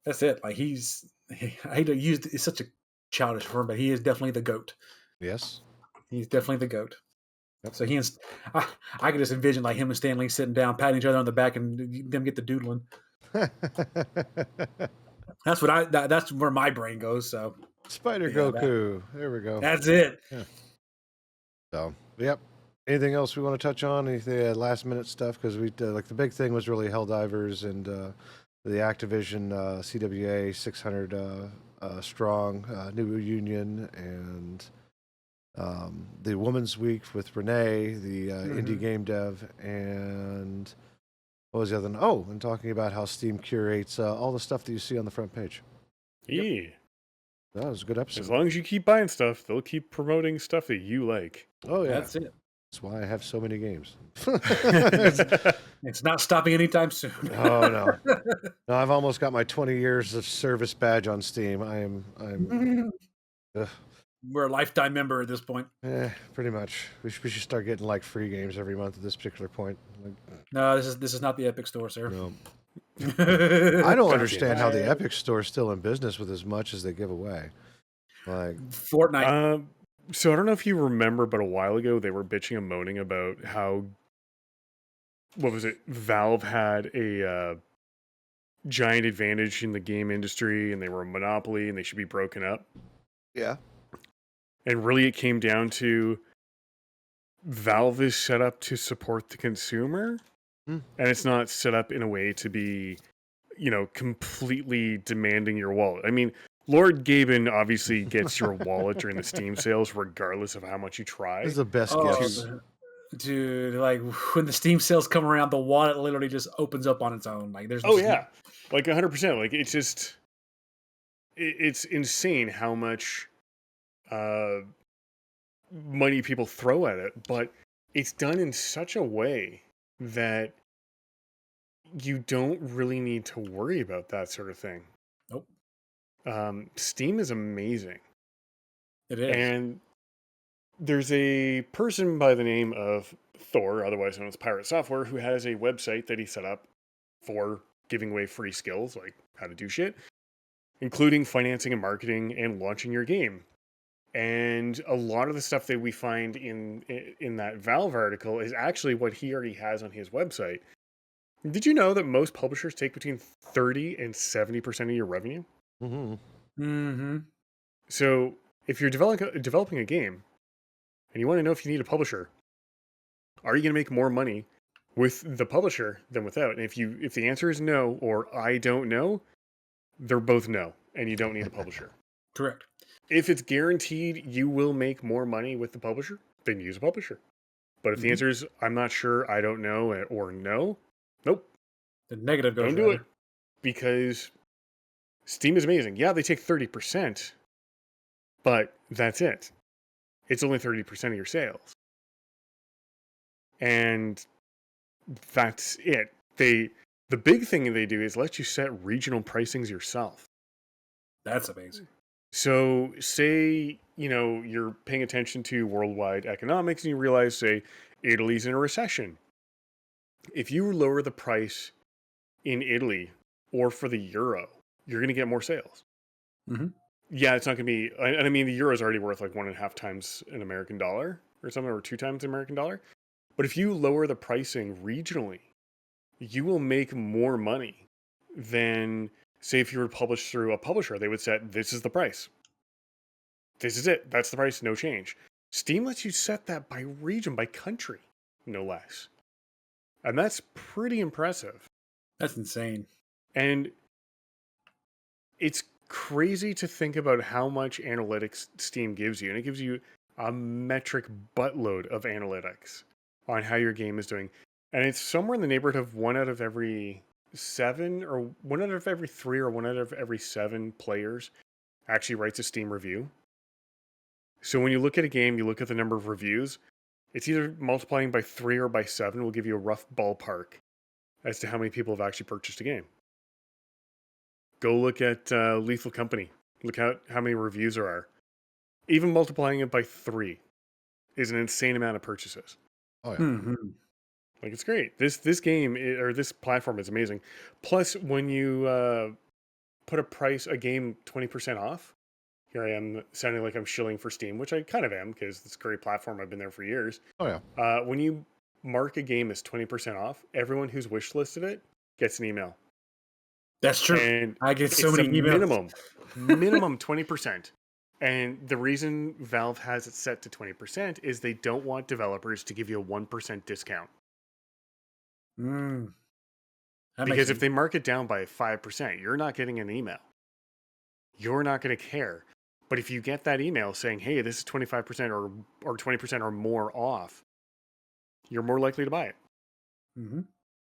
that's it. Like I hate to use it's such a childish term, but he is definitely the GOAT. Yes. He's definitely the GOAT. Yep. So I could just envision like him and Stan Lee sitting down, patting each other on the back, and them get the doodling. That's where my brain goes. So Spider Goku. There we go. That's it. Yeah. So, yep. Anything else we want to touch on? Anything last minute stuff? Because we like the big thing was really Helldivers and the Activision CWA 600 strong new union and the Women's Week with Renee, the indie game dev, and what was the other one? Oh, and talking about how Steam curates all the stuff that you see on the front page. Yeah. That was a good episode. As long as you keep buying stuff, they'll keep promoting stuff that you like. Oh, yeah. That's it. That's why I have so many games. It's not stopping anytime soon. Oh, no. No, I've almost got my 20 years of service badge on Steam. I'm We're a lifetime member at this point. Pretty much. We should start getting like free games every month at this particular point. Like, No, this is not the Epic Store, sir. no. I don't understand how the Epic Store is still in business with as much as they give away. Like Fortnite. So I don't know if you remember, but a while ago they were bitching and moaning about how, what was it? Valve had a giant advantage in the game industry, and they were a monopoly, and they should be broken up. Yeah. And really, it came down to Valve is set up to support the consumer, and it's not set up in a way to be, completely demanding your wallet. I mean, Lord Gaben obviously gets your wallet during the Steam sales, regardless of how much you try. This is the best gifts. Dude, like when the Steam sales come around, the wallet literally just opens up on its own. Like there's like 100%. Like it's just, it's insane how much money people throw at it, but it's done in such a way that you don't really need to worry about that sort of thing. Nope. Steam is amazing. It is. And there's a person by the name of Thor, otherwise known as Pirate Software, who has a website that he set up for giving away free skills, like how to do shit, including financing and marketing and launching your game. And a lot of the stuff that we find in that Valve article is actually what he already has on his website. Did you know that most publishers take between 30 and 70% of your revenue? Mm-hmm. Mm-hmm. So if you're developing a game and you want to know if you need a publisher, are you going to make more money with the publisher than without? And if the answer is no, or I don't know, they're both no, and you don't need a publisher. Correct. If it's guaranteed you will make more money with the publisher, then use a publisher. But if the answer is I'm not sure, I don't know, or no, nope. The negative goes. Don't do it. Because Steam is amazing. Yeah, they take 30%, but that's it. It's only 30% of your sales. And that's it. The big thing they do is let you set regional pricings yourself. That's amazing. So say, you're paying attention to worldwide economics and you realize, say, Italy's in a recession. If you lower the price in Italy or for the euro, you're going to get more sales. Mm-hmm. Yeah, it's not going to be, and I mean, the euro is already worth like 1.5 times an American dollar or something, or 2 times an American dollar. But if you lower the pricing regionally, you will make more money than, say, if you were published through a publisher. They would set, this is the price. This is it. That's the price, no change. Steam lets you set that by region, by country, no less. And that's pretty impressive. That's insane. And it's crazy to think about how much analytics Steam gives you. And it gives you a metric buttload of analytics on how your game is doing. And it's somewhere in the neighborhood of 1 out of every 7, or 1 out of every 3, or 1 out of every 7 players actually writes a Steam review. So when you look at a game, you look at the number of reviews, it's either multiplying by 3 or by 7 will give you a rough ballpark as to how many people have actually purchased a game. Go look at Lethal Company. Look at how many reviews there are. Even multiplying it by 3 is an insane amount of purchases. Oh yeah. Mm-hmm. Like, it's great. This game, or this platform is amazing. Plus, when you put a game 20% off, here I am sounding like I'm shilling for Steam, which I kind of am, because it's a great platform. I've been there for years. Oh yeah. When you mark a game as 20% off, everyone who's wishlisted it gets an email. That's true. And I get so it's many the emails. minimum 20%. And the reason Valve has it set to 20% is they don't want developers to give you a 1% discount. Because if they mark it down by 5%, you're not getting an email. You're not going to care. But if you get that email saying, hey, this is 25% or 20% or more off, you're more likely to buy it. Mm-hmm.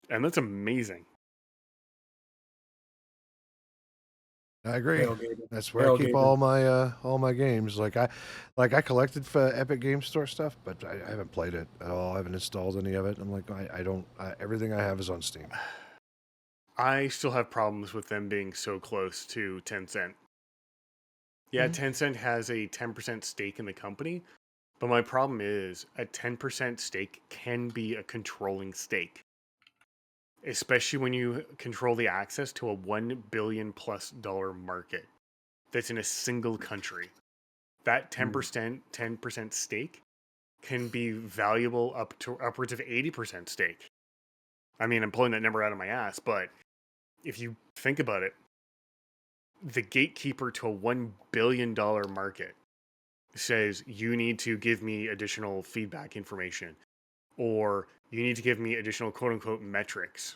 And that's amazing. I agree. Tailgating. That's where I keep all my games. Like I collected for Epic Game Store stuff, but I haven't played it at all. I haven't installed any of it. I'm like, I don't. Everything I have is on Steam. I still have problems with them being so close to Tencent. Yeah, Tencent has a 10% stake in the company, but my problem is a 10% stake can be a controlling stake. Especially when you control the access to a $1 billion+ market that's in a single country. That 10% stake can be valuable up to upwards of 80% stake. I mean, I'm pulling that number out of my ass, but if you think about it, the gatekeeper to a $1 billion market says you need to give me additional feedback information, or you need to give me additional quote-unquote metrics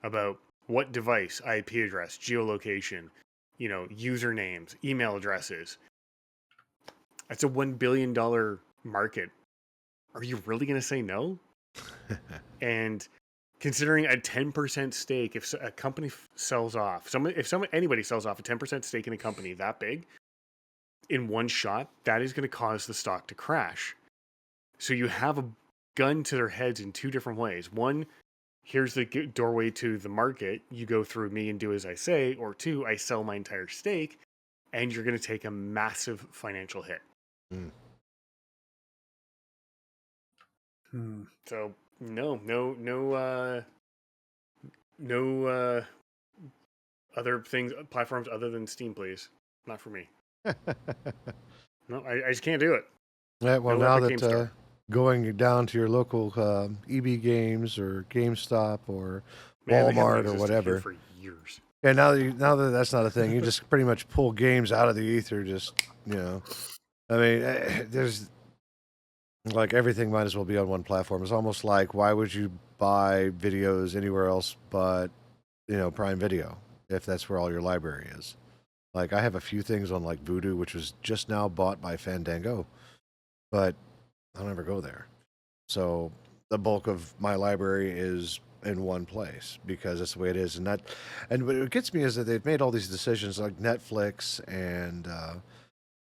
about what device, IP address, geolocation, usernames, email addresses. That's a $1 billion market. Are you really going to say no? And considering a 10% stake, if a company sells off, anybody sells off a 10% stake in a company that big in one shot, that is going to cause the stock to crash. So you have a gun to their heads in 2 different ways. One, here's the doorway to the market. You go through me and do as I say. Or 2, I sell my entire stake, and you're going to take a massive financial hit. So no other platforms other than Steam, please. Not for me. No, I just can't do it. Yeah, well, No now Epic that Game Store. going down to your local EB Games or GameStop or Man, they haven't Walmart or existed whatever. here for years. Yeah, now that that's not a thing, you just pretty much pull games out of the ether. Just I mean, there's like everything might as well be on one platform. It's almost like, why would you buy videos anywhere else but Prime Video if that's where all your library is? Like, I have a few things on like Vudu, which was just now bought by Fandango, but I don't ever go there. So the bulk of my library is in one place because that's the way it is. And what gets me is that they've made all these decisions like Netflix and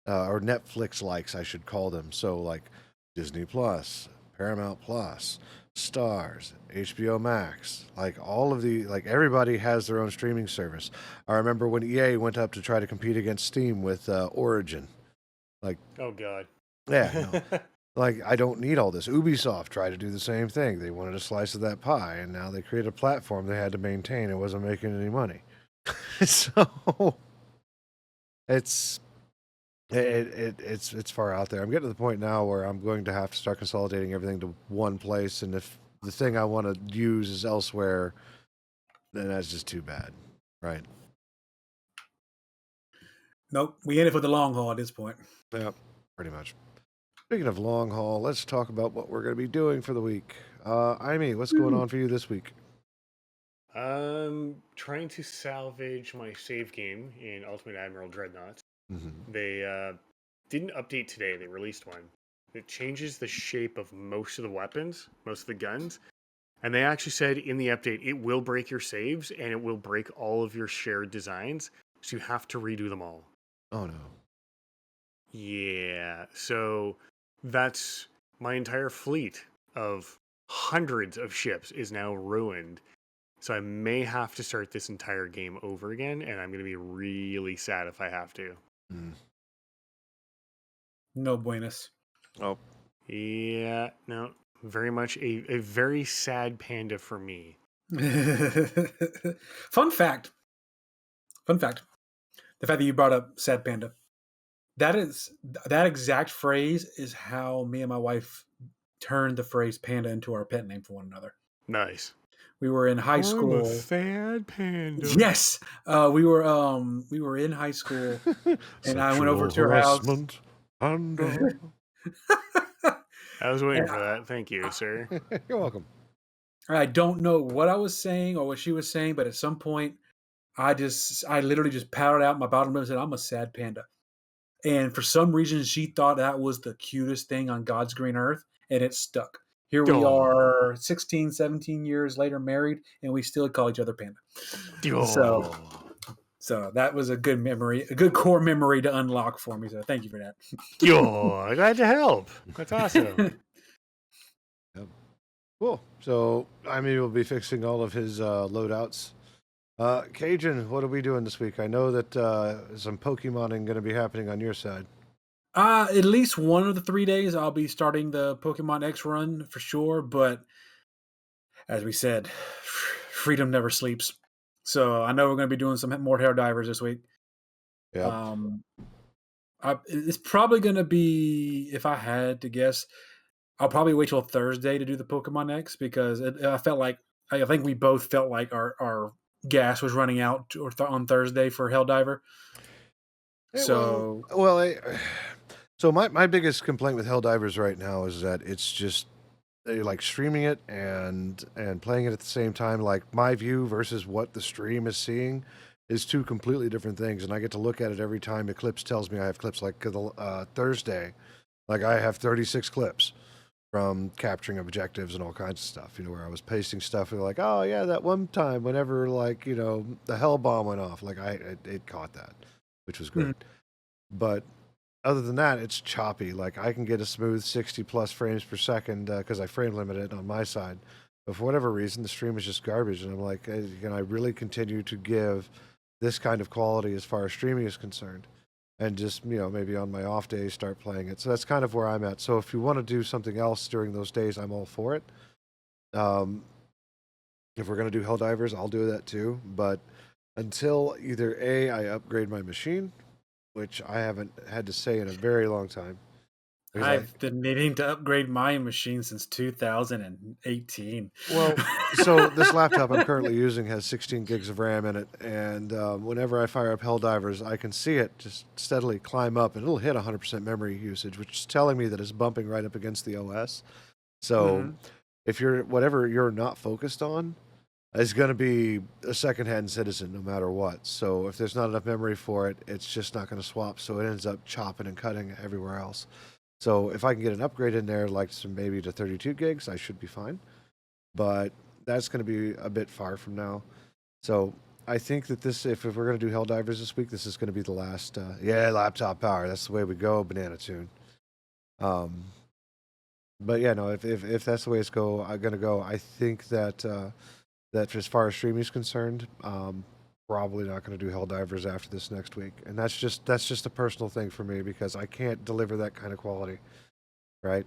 or Netflix likes, I should call them. So like Disney Plus, Paramount Plus, Stars, HBO Max, like all of everybody has their own streaming service. I remember when EA went up to try to compete against Steam with Origin. Like, oh god. Yeah, no. Like, I don't need all this. Ubisoft tried to do the same thing. They wanted a slice of that pie, and now they created a platform they had to maintain. It wasn't making any money. So it's It's far out there. I'm getting to the point now where I'm going to have to start consolidating everything to one place, and if the thing I want to use is elsewhere, then that's just too bad, right? Nope, we in it for the long haul at this point. Yeah, pretty much. Speaking of long haul, let's talk about what we're going to be doing for the week. Amy, what's going on for you this week? Trying to salvage my save game in Ultimate Admiral Dreadnought. They didn't update today. They released one. It changes the shape of most of the weapons, most of the guns. And they actually said in the update, it will break your saves and it will break all of your shared designs. So you have to redo them all. Oh, no. Yeah. So that's my entire fleet of hundreds of ships is now ruined. So I may have to start this entire game over again, and I'm going to be really sad if I have to. No buenas. Oh. Yeah, no, very much a very sad panda for me. Fun fact. The fact that you brought up sad panda. That exact phrase is how me and my wife turned the phrase panda into our pet name for one another. Nice. We were in high school. I'm a sad panda. Yes, we were in high school, and I went over to her house. Panda. I was waiting for that. Thank you, sir. You're welcome. I don't know what I was saying or what she was saying, but at some point, I literally just pouted out my bottom lip and said, "I'm a sad panda." And for some reason, she thought that was the cutest thing on God's green earth, and it stuck. Here we are 16, 17 years later married, and we still call each other panda. So that was a good memory, a good core memory to unlock for me. So thank you for that. Glad to help. That's awesome. Yep. Cool. So Amy will be fixing all of his loadouts. Cajun, what are we doing this week? I know that some Pokemoning going to be happening on your side. At least one of the 3 days I'll be starting the Pokemon X run for sure. But as we said, freedom never sleeps. So I know we're going to be doing some more Helldivers this week. Yeah. It's probably going to be, if I had to guess, I'll probably wait till Thursday to do the Pokemon X because I think we both felt like our gas was running out on Thursday for Helldiver. So my biggest complaint with Helldivers right now is that it's just like streaming it and playing it at the same time. Like my view versus what the stream is seeing is two completely different things, and I get to look at it every time Eclipse tells me I have clips. Like Thursday, like I have 36 clips from capturing objectives and all kinds of stuff. Where I was pasting stuff and like, oh yeah, that one time whenever the hell bomb went off, like it caught that, which was great. But other than that, it's choppy. Like I can get a smooth 60 plus frames per second because I frame limit it on my side. But for whatever reason, the stream is just garbage, and I'm like, can I really continue to give this kind of quality as far as streaming is concerned? And just maybe on my off days start playing it. So that's kind of where I'm at. So if you want to do something else during those days, I'm all for it. If we're gonna do Helldivers, I'll do that too. But until either I upgrade my machine, which I haven't had to say in a very long time. I've been needing to upgrade my machine since 2018. Well, so this laptop I'm currently using has 16 gigs of RAM in it, and whenever I fire up Helldivers, I can see it just steadily climb up, and it'll hit 100% memory usage, which is telling me that it's bumping right up against the OS. So if whatever you're not focused on is going to be a second-hand citizen no matter what. So if there's not enough memory for it, it's just not going to swap, so it ends up chopping and cutting everywhere else. So if I can get an upgrade in there, like maybe to 32 gigs, I should be fine. But that's going to be a bit far from now. So I think that if we're going to do Helldivers this week, this is going to be the last. Laptop power. That's the way we go, Banana Tune. But yeah, no. If that's the way it's going to go, I think that as far as streaming is concerned, probably not going to do Helldivers after this next week, and that's just a personal thing for me because I can't deliver that kind of quality, right?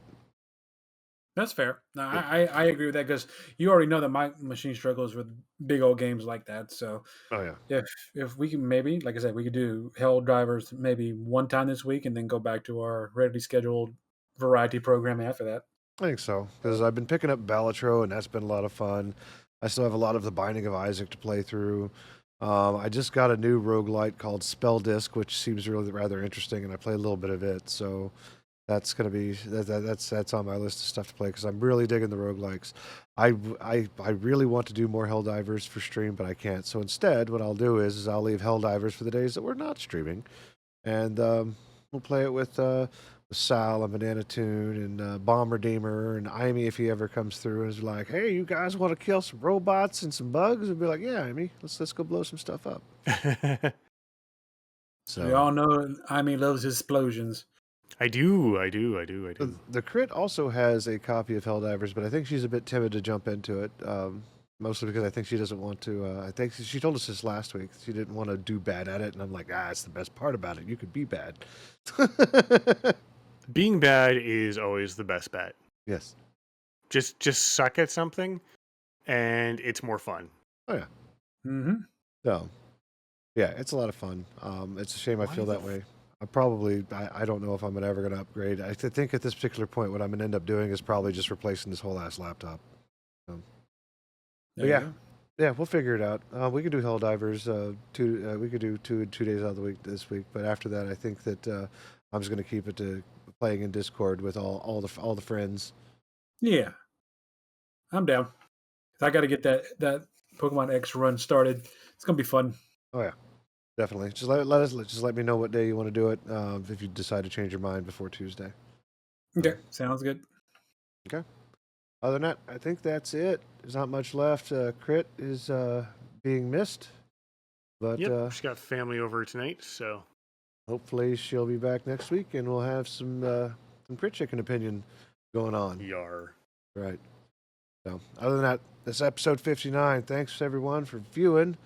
That's fair. No, Yeah. I agree with that because you already know that my machine struggles with big old games like that. So Oh yeah. if we can maybe, like I said, we could do Helldivers maybe one time this week and then go back to our regularly scheduled variety programming after that. I think so, because I've been picking up Balatro, and that's been a lot of fun. I still have a lot of the Binding of Isaac to play through. I just got a new roguelite called Spell Disc, which seems really rather interesting, and I played a little bit of it. So that's gonna be that's on my list of stuff to play because I'm really digging the roguelikes. I really want to do more Helldivers for stream, but I can't. So instead, what I'll do is I'll leave Helldivers for the days that we're not streaming, and we'll play it with Sal and Banana Tune and Bomb Redeemer and Amy if he ever comes through and is like, "Hey, you guys want to kill some robots and some bugs?" And be like, "Yeah, Amy, let's go blow some stuff up." So We all know Amy loves his explosions. I do. the Crit also has a copy of Helldivers, but I think she's a bit timid to jump into it. Mostly because I think she doesn't want to. I think she told us this last week. She didn't want to do bad at it, and I'm like, it's the best part about it. You could be bad. Being bad is always the best bet. Yes. Just suck at something, and it's more fun. Oh yeah. Mm-hmm. So, yeah, it's a lot of fun. It's a shame I feel that way. I don't know if I'm ever going to upgrade. I think at this particular point, what I'm going to end up doing is probably just replacing this whole ass laptop. But yeah, we'll figure it out. We could do Helldivers. We could do 2 days out of the week this week. But after that, I think that I'm just going to keep it to playing in Discord with all the friends. Yeah, I'm down. I got to get that Pokemon X run started. It's gonna be fun. Oh yeah, definitely. Just let me know what day you want to do it. If you decide to change your mind before Tuesday. Okay, sounds good. Okay. Other than that, I think that's it. There's not much left. Crit is being missed, but Yep, she's got family over tonight, so hopefully she'll be back next week, and we'll have some Crit Chicken opinion going on. yar. Right. So, other than that, this episode 59. Thanks everyone for viewing,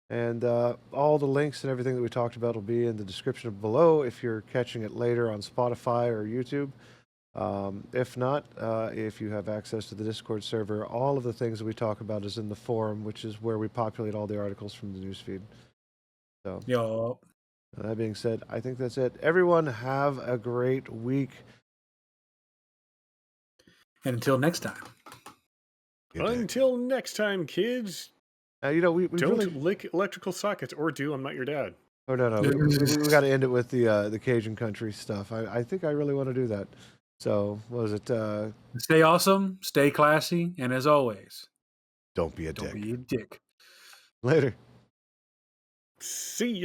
and all the links and everything that we talked about will be in the description below if you're catching it later on Spotify or YouTube. If not, if you have access to the Discord server, all of the things that we talk about is in the forum, which is where we populate all the articles from the newsfeed. So, Yo. that being said, I think that's it. Everyone have a great week. And until next time. Good day. Until next time, kids. We Don't really... lick electrical sockets, or do. I'm not your dad. Oh no, we got to end it with the Cajun country stuff. I think I really want to do that. So, what was it? Stay awesome, stay classy, and as always, Don't be a don't dick. be a dick. Later. See ya.